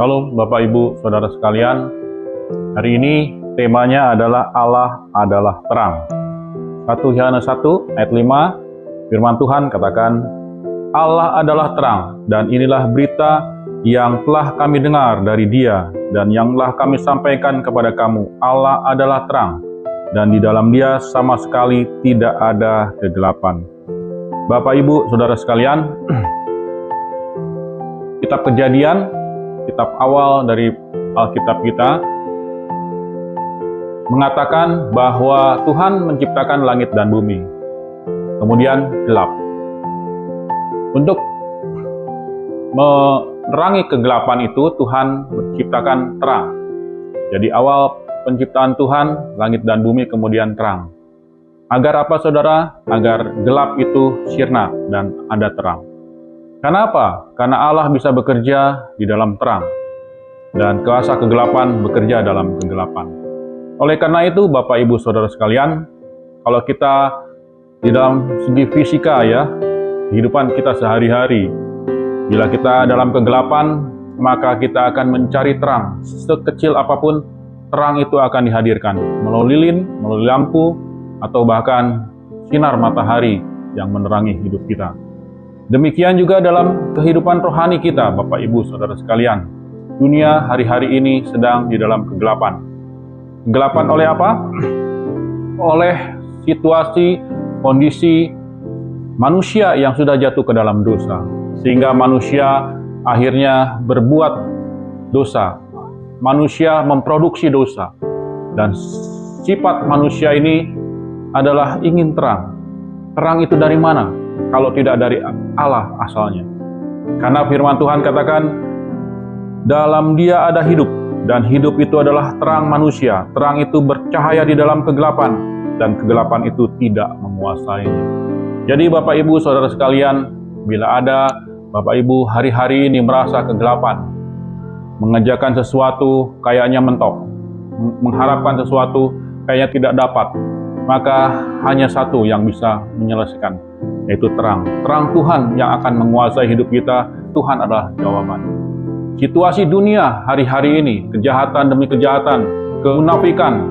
Shalom Bapak Ibu Saudara sekalian. Hari ini temanya adalah Allah adalah terang. 1 Yohanes 1 ayat 5 firman Tuhan katakan, Allah adalah terang, dan inilah berita yang telah kami dengar dari Dia dan yang telah kami sampaikan kepada kamu. Allah adalah terang, dan di dalam Dia sama sekali tidak ada kegelapan. Bapak Ibu Saudara sekalian, kitab Kejadian, kitab awal dari Alkitab kita, mengatakan bahwa Tuhan menciptakan langit dan bumi, kemudian gelap. Untuk menerangi kegelapan itu, Tuhan menciptakan terang. Jadi awal penciptaan Tuhan, langit dan bumi kemudian terang. Agar apa saudara? Agar gelap itu sirna dan ada terang. Kenapa? Karena Allah bisa bekerja di dalam terang, dan kuasa kegelapan bekerja dalam kegelapan. Oleh karena itu, Bapak Ibu Saudara sekalian, kalau kita di dalam segi fisika ya, kehidupan kita sehari-hari, bila kita dalam kegelapan, maka kita akan mencari terang. Sekecil apapun, terang itu akan dihadirkan melalui lilin, melalui lampu, atau bahkan sinar matahari yang menerangi hidup kita. Demikian juga dalam kehidupan rohani kita, Bapak Ibu Saudara sekalian. Dunia hari-hari ini sedang di dalam kegelapan. Kegelapan oleh apa? Oleh situasi, kondisi manusia yang sudah jatuh ke dalam dosa. Sehingga manusia akhirnya berbuat dosa. Manusia memproduksi dosa. Dan sifat manusia ini adalah ingin terang. Terang itu dari mana? Kalau tidak dari Allah asalnya. Karena firman Tuhan katakan, dalam Dia ada hidup, dan hidup itu adalah terang manusia. Terang itu bercahaya di dalam kegelapan, dan kegelapan itu tidak menguasainya. Jadi Bapak Ibu Saudara sekalian, bila ada Bapak Ibu hari-hari ini merasa kegelapan, mengerjakan sesuatu kayaknya mentok, mengharapkan sesuatu kayaknya tidak dapat, maka hanya satu yang bisa menyelesaikan, yaitu terang. Terang Tuhan yang akan menguasai hidup kita. Tuhan adalah jawaban. Situasi dunia hari-hari ini, kejahatan demi kejahatan, kemunafikan,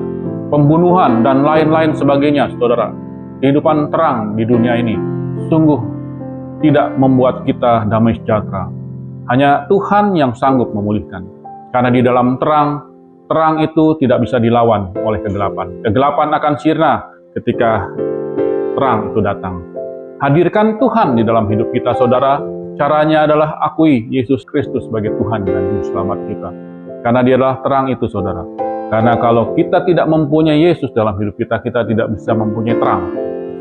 pembunuhan, dan lain-lain sebagainya, saudara. Kehidupan terang di dunia ini sungguh tidak membuat kita damai sejahtera. Hanya Tuhan yang sanggup memulihkan. Karena di dalam terang, terang itu tidak bisa dilawan oleh kegelapan. Kegelapan akan sirna ketika terang itu datang. Hadirkan Tuhan di dalam hidup kita, saudara. Caranya adalah akui Yesus Kristus sebagai Tuhan dan Juru Selamat kita. Karena Dia adalah terang itu, saudara. Karena kalau kita tidak mempunyai Yesus dalam hidup kita, kita tidak bisa mempunyai terang.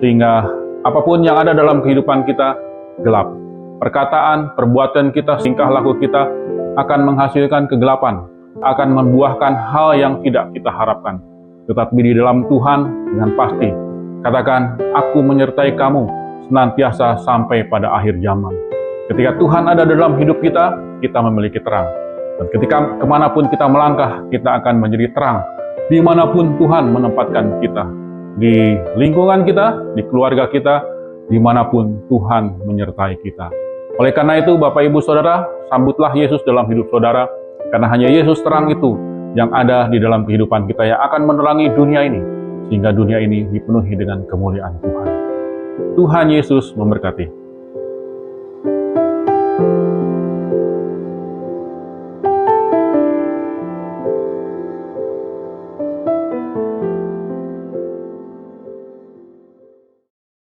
Sehingga apapun yang ada dalam kehidupan kita, gelap. Perkataan, perbuatan kita, tingkah laku kita akan menghasilkan kegelapan. Akan membuahkan hal yang tidak kita harapkan. Tetapi di dalam Tuhan dengan pasti, katakan, aku menyertai kamu senantiasa sampai pada akhir zaman. Ketika Tuhan ada dalam hidup kita, kita memiliki terang. Dan ketika kemanapun kita melangkah, kita akan menjadi terang. Dimanapun Tuhan menempatkan kita. Di lingkungan kita, di keluarga kita, dimanapun Tuhan menyertai kita. Oleh karena itu, Bapak Ibu Saudara, sambutlah Yesus dalam hidup saudara. Karena hanya Yesus terang itu yang ada di dalam kehidupan kita yang akan menerangi dunia ini. Sehingga dunia ini dipenuhi dengan kemuliaan Tuhan. Tuhan Yesus memberkati.